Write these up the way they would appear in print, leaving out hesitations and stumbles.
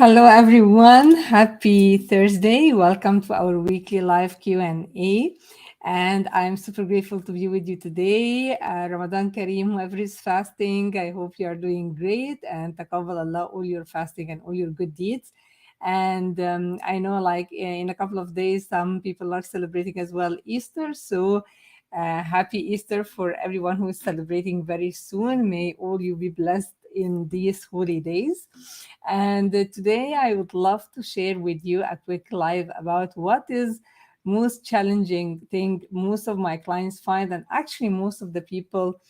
Hello everyone. Happy Thursday. Welcome to our weekly live Q&A. And I'm super grateful to be with you today. Ramadan Kareem, whoever is fasting, I hope you are doing great and taqabbal Allah all your fasting and all your good deeds. And I know like in a couple of days, some people are celebrating as well Easter. So happy Easter for everyone who is celebrating very soon. May all you be blessed in these holy days. And today I would love to share with you a quick live about what is most challenging thing most of my clients find, and actually most of the people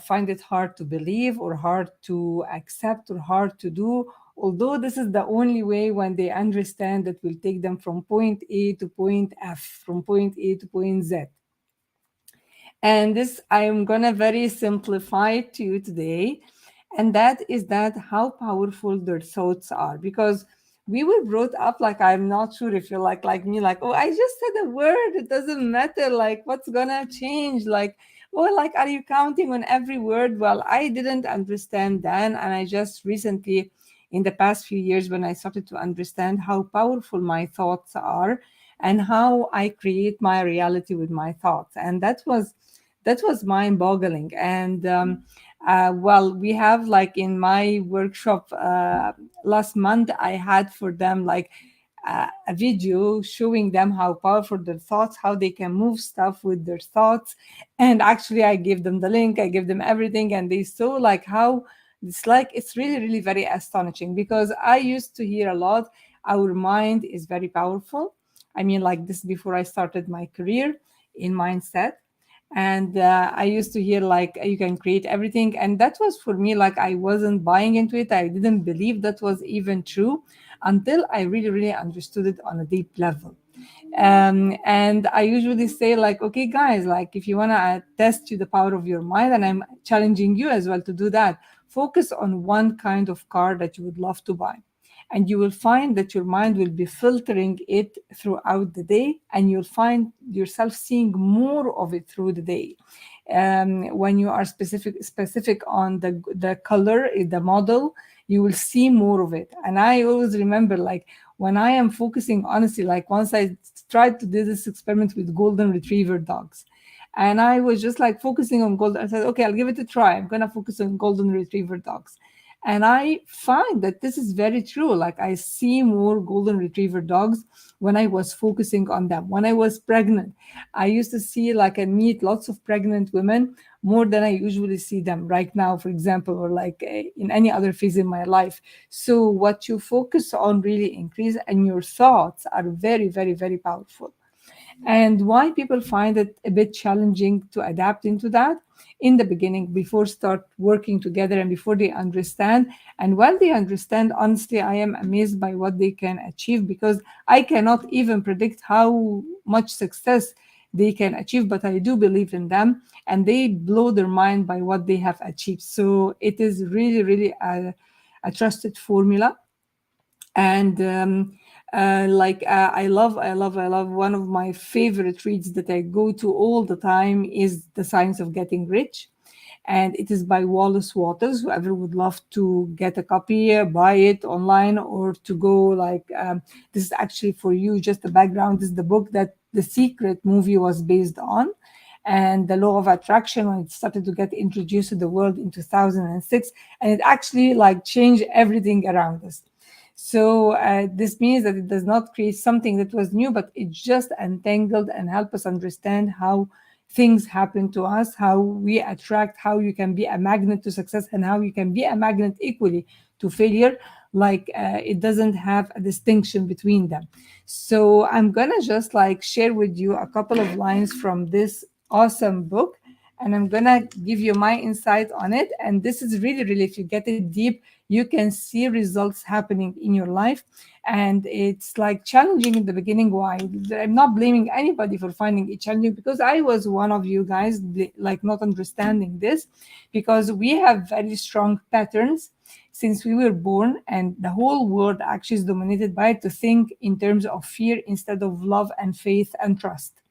find it hard to believe or hard to accept or hard to do. Although this is the only way when they understand that will take them from point A to point F, from point A to point Z. And this I'm gonna very simplify it to you today. And that is that how powerful their thoughts are. Because we were brought up like I'm not sure if you're like me, like, oh, I just said a word, it doesn't matter, like what's gonna change? Like, oh, like are you counting on every word? Well, I didn't understand then, and I just recently in the past few years when I started to understand how powerful my thoughts are and how I create my reality with my thoughts. And that was mind-boggling. And well, we have like in my workshop last month, I had for them like a video showing them how powerful their thoughts, how they can move stuff with their thoughts. And actually, I gave them the link, I gave them everything, and they saw like how it's really, really very astonishing because I used to hear a lot. Our mind is very powerful. I mean, like this before I started my career in mindset. And I used to hear like you can create everything, and that was for me like I wasn't buying into it. I didn't believe that was even true until I really, really understood it on a deep level. And I usually say like, okay guys, like if you want to test you the power of your mind, and I'm challenging you as well to do that, focus on one kind of car that you would love to buy, and you will find that your mind will be filtering it throughout the day, and you'll find yourself seeing more of it through the day. When you are specific on the color, the model, you will see more of it. And I always remember like when I am focusing, honestly, like once I tried to do this experiment with golden retriever dogs, and I was just like focusing on golden. I said, okay, I'll give it a try. I'm gonna focus on golden retriever dogs. And I find that this is very true. Like I see more golden retriever dogs when I was focusing on them. When I was pregnant, I used to see like and meet lots of pregnant women more than I usually see them right now, for example, or like in any other phase in my life. So what you focus on really increase, and your thoughts are very, very, very powerful. And why people find it a bit challenging to adapt into that in the beginning before start working together and before they understand. And while they understand, honestly, I am amazed by what they can achieve, because I cannot even predict how much success they can achieve, but I do believe in them, and they blow their mind by what they have achieved. So it is really, really a trusted formula. And I love one of my favorite reads that I go to all the time is The Science of Getting Rich, and it is by Wallace Waters. Whoever would love to get a copy, buy it online, or to go like this is actually for you. Just the background, this is the book that The Secret movie was based on, and the law of attraction when it started to get introduced to the world in 2006, and it actually like changed everything around us. So this means that it does not create something that was new, but it just entangled and help us understand how things happen to us, how we attract, how you can be a magnet to success, and how you can be a magnet equally to failure. Like it doesn't have a distinction between them. So I'm gonna just like share with you a couple of lines from this awesome book, and I'm gonna give you my insight on it. And this is really, really, if you get it deep, you can see results happening in your life. And it's like challenging in the beginning. Why? I'm not blaming anybody for finding it challenging, because I was one of you guys like not understanding this, because we have very strong patterns since we were born, and the whole world actually is dominated by it to think in terms of fear instead of love and faith and trust.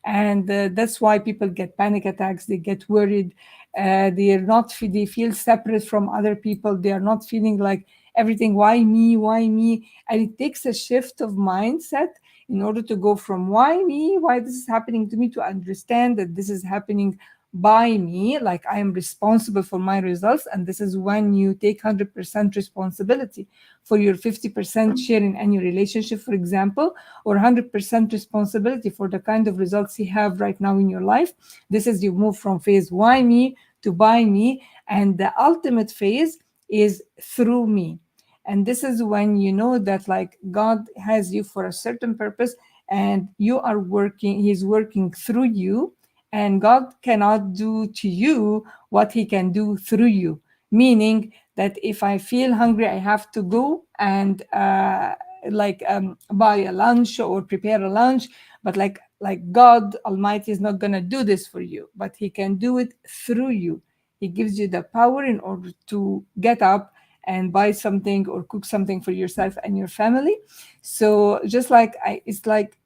And that's why people get panic attacks, they get worried, They feel separate from other people. They are not feeling like everything, why me? And it takes a shift of mindset in order to go from why me, why this is happening to me, to understand that this is happening by me, like I am responsible for my results. And this is when you take 100% responsibility for your 50% share in any relationship, for example, or 100% responsibility for the kind of results you have right now in your life. This is you move from phase why me to by me, and the ultimate phase is through me. And this is when you know that like God has you for a certain purpose, and you are working, he's working through you, and God cannot do to you what he can do through you. Meaning that if I feel hungry, I have to go and buy a lunch or prepare a lunch, but like God Almighty is not going to do this for you, but he can do it through you. He gives you the power in order to get up and buy something or cook something for yourself and your family. So just like it's like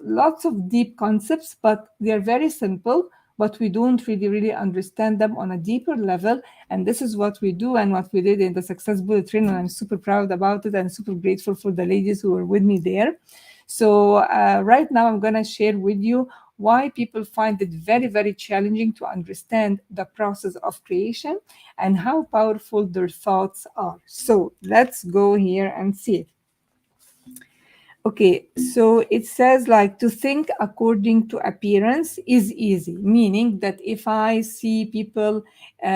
lots of deep concepts, but they're very simple, but we don't really understand them on a deeper level. And this is what we do and what we did in the Success Bullet Train, and I'm super proud about it and super grateful for the ladies who were with me there. So right now I'm going to share with you why people find it very, very challenging to understand the process of creation and how powerful their thoughts are. So let's go here and see it. Okay, so it says like to think according to appearance is easy, meaning that if I see people,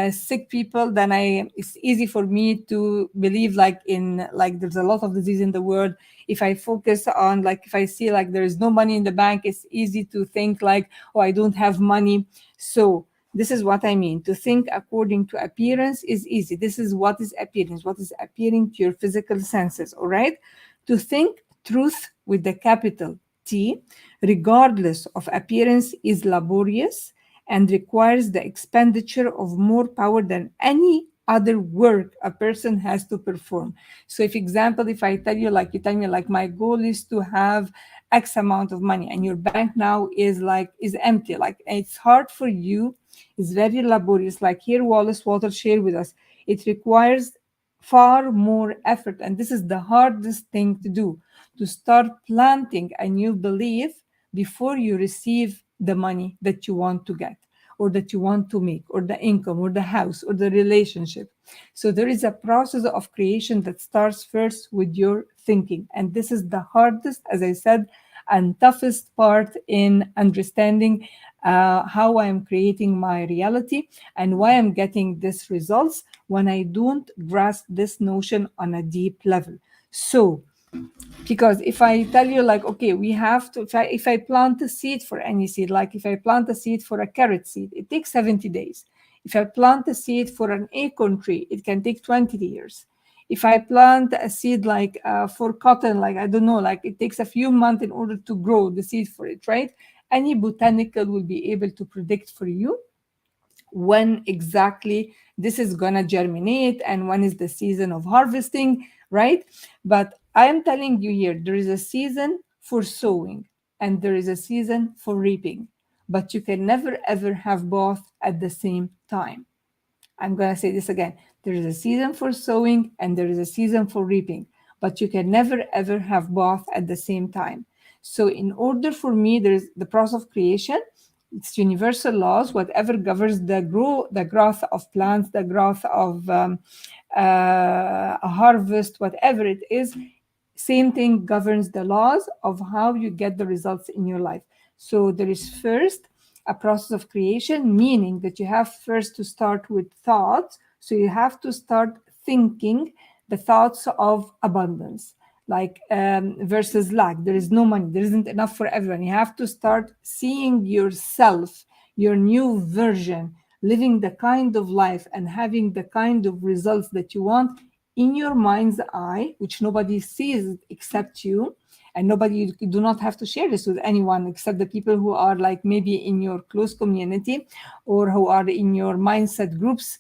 sick people, then it's easy for me to believe like in like there's a lot of disease in the world. If I focus on like if I see like there is no money in the bank, it's easy to think like, oh, I don't have money. So this is what I mean. To think according to appearance is easy. This is what is appearance, what is appearing to your physical senses, all right? To think truth with the capital T, regardless of appearance, is laborious and requires the expenditure of more power than any other work a person has to perform. So if I tell you like you tell me like my goal is to have X amount of money and your bank now is empty, like it's hard for you, it's very laborious. Like here Wallace Water shared with us, it requires far more effort, and this is the hardest thing to do, to start planting a new belief before you receive the money that you want to get or that you want to make or the income or the house or the relationship. So there is a process of creation that starts first with your thinking, and this is the hardest, as I said, and toughest part in understanding how I am creating my reality and why I'm getting these results when I don't grasp this notion on a deep level. So because if I tell you like, okay, we have to, if I plant a seed for any seed, like if I plant a seed for a carrot seed, it takes 70 days. If I plant a seed for an acorn tree, it can take 20 years. If I plant a seed like for cotton, like I don't know, like it takes a few months in order to grow the seed for it, right? Any botanical will be able to predict for you when exactly this is going to germinate and when is the season of harvesting, right? But I am telling you here, there is a season for sowing and there is a season for reaping, but you can never ever have both at the same time. I'm going to say this again. There is a season for sowing and there is a season for reaping, but you can never ever have both at the same time. So in order for me, there's the process of creation. It's universal laws, whatever governs the growth of plants, the growth of a harvest, whatever it is, same thing governs the laws of how you get the results in your life. So there is first a process of creation, meaning that you have first to start with thoughts. So you have to start thinking the thoughts of abundance, like versus lack. There is no money, there isn't enough for everyone. You have to start seeing yourself, your new version, living the kind of life and having the kind of results that you want in your mind's eye, which nobody sees except you. And nobody, you do not have to share this with anyone except the people who are like maybe in your close community or who are in your mindset groups.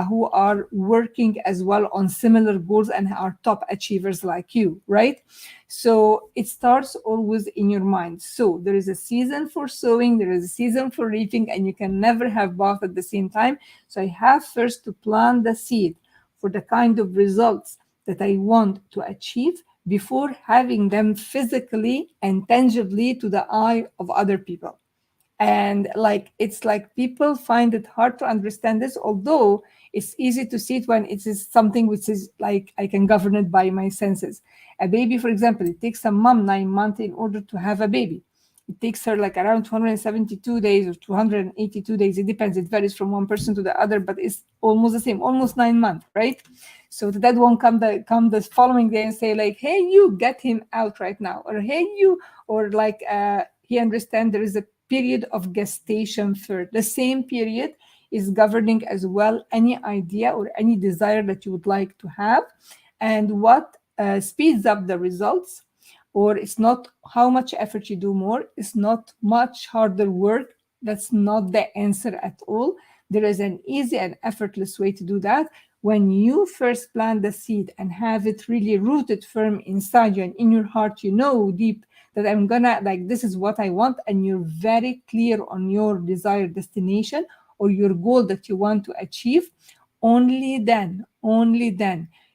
who are working as well on similar goals and are top achievers like you, right? So it starts always in your mind. So there is a season for sowing, there is a season for reaping, and you can never have both at the same time. So I have first to plant the seed for the kind of results that I want to achieve before having them physically and tangibly to the eye of other people. And like it's like people find it hard to understand this, although it's easy to see it when it is something which is like I can govern it by my senses. A baby, for example, it takes a mom 9 months in order to have a baby. It takes her like around 272 days or 282 days. It depends. It varies from one person to the other, but it's almost the same, almost 9 months, right? So the dad won't come the following day and say like, "Hey, you get him out right now," or "Hey, you," or like he understands there is a period of gestation first. The same period is governing as well any idea or any desire that you would like to have, and what speeds up the results, or it's not how much effort you do more, it's not much harder work. That's not the answer at all. There is an easy and effortless way to do that. When you first plant the seed and have it really rooted firm inside you and in your heart, you know deep that I'm gonna, like, this is what I want, and you're very clear on your desired destination or your goal that you want to achieve, only then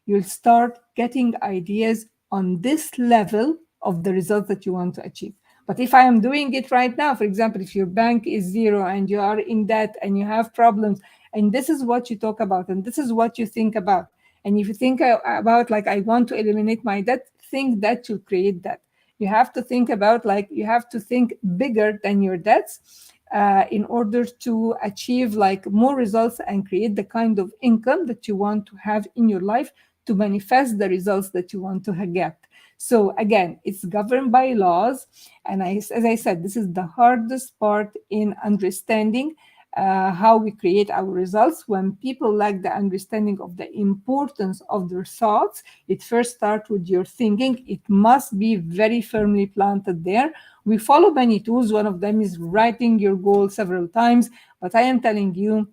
you'll start getting ideas on this level of the results that you want to achieve. But if I am doing it right now, for example, if your bank is zero and you are in debt and you have problems, and this is what you talk about and this is what you think about, and if you think about like I want to eliminate my debt, think that you create that. You have to think about like you have to think bigger than your debts in order to achieve like more results and create the kind of income that you want to have in your life to manifest the results that you want to get. So again, it's governed by laws. And as I said, this is the hardest part in understanding how we create our results. When people lack the understanding of the importance of their thoughts, it first starts with your thinking. It must be very firmly planted there. We follow many tools. One of them is writing your goal several times. But I am telling you,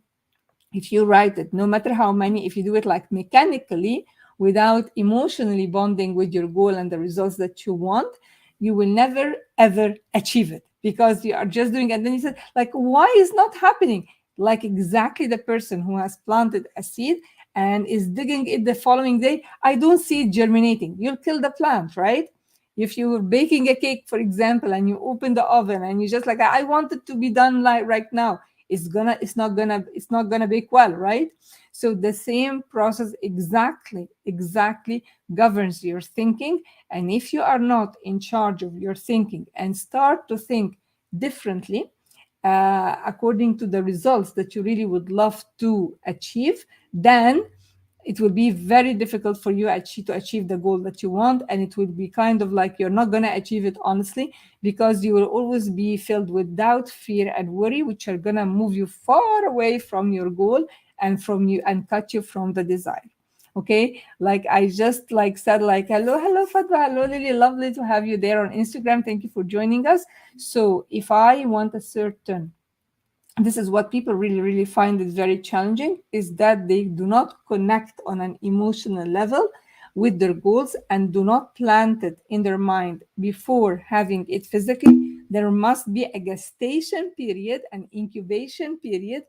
if you write it, no matter how many, if you do it like mechanically without emotionally bonding with your goal and the results that you want, you will never ever achieve it because you are just doing it. And then you said, like, why is not happening? Like exactly the person who has planted a seed and is digging it the following day, I don't see it germinating. You'll kill the plant, right? If you were baking a cake, for example, and you open the oven and you just like, I want it to be done like right now, it's not gonna bake well, right? So the same process exactly governs your thinking. And if you are not in charge of your thinking and start to think differently according to the results that you really would love to achieve, then it will be very difficult for you to achieve the goal that you want, and it will be kind of like you're not going to achieve it honestly, because you will always be filled with doubt, fear, and worry, which are going to move you far away from your goal and from you and cut you from the desire. Okay, like I just like said, like, hello Fatwa, hello Lily, lovely to have you there on Instagram, thank you for joining us. So if I want a certain, this is what people really find it very challenging, is that they do not connect on an emotional level with their goals and do not plant it in their mind before having it physically. There must be a gestation period, an incubation period,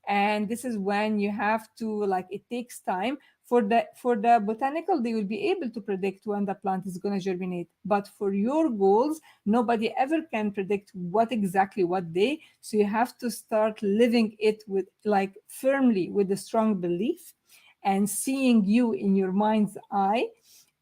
and this is when you have to, like, it takes time. For the botanical, they will be able to predict when the plant is going to germinate, but for your goals, nobody ever can predict what day. So you have to start living it with, like, firmly with a strong belief, and seeing you in your mind's eye,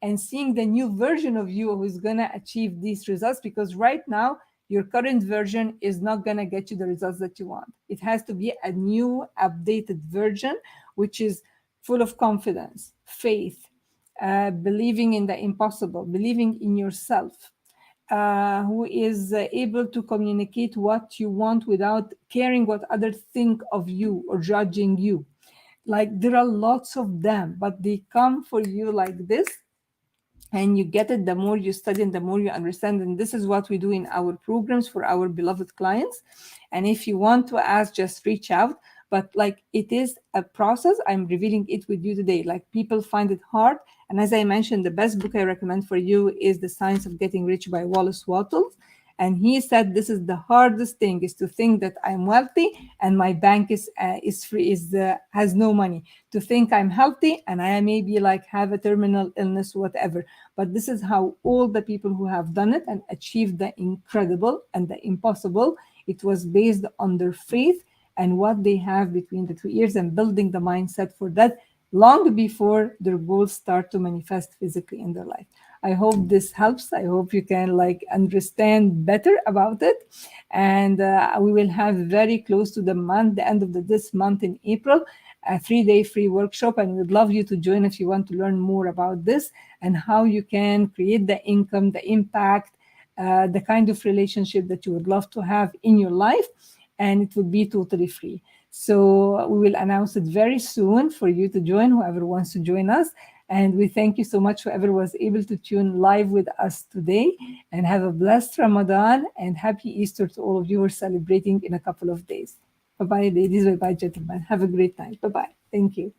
and seeing the new version of you who's going to achieve these results, because right now your current version is not going to get you the results that you want. It has to be a new updated version, which is full of confidence, faith, believing in the impossible, believing in yourself, who is able to communicate what you want without caring what others think of you or judging you. Like, there are lots of them, but they come for you like this, and you get it the more you study and the more you understand. And this is what we do in our programs for our beloved clients. And if you want to ask, just reach out. but like it is a process. I'm revealing it with you today. Like people find it hard. And as I mentioned, the best book I recommend for you is The Science of Getting Rich by Wallace Wattles. And he said this is the hardest thing, is to think that I'm wealthy and my bank is free, has no money. To think I'm healthy and I maybe like have a terminal illness, whatever. But this is how all the people who have done it and achieved the incredible and the impossible, it was based on their faith and what they have between the 2 ears, and building the mindset for that long before their goals start to manifest physically in their life. I hope this helps. I hope you can like understand better about it. And we will have very close to the end of this month in April, a 3-day free workshop. And we'd love you to join if you want to learn more about this and how you can create the income, the impact, the kind of relationship that you would love to have in your life. And it would be totally free. So we will announce it very soon for you to join, whoever wants to join us. And we thank you so much, whoever was able to tune live with us today. And have a blessed Ramadan and happy Easter to all of you who are celebrating in a couple of days. Bye-bye, ladies. Bye-bye, gentlemen. Have a great night. Bye-bye. Thank you.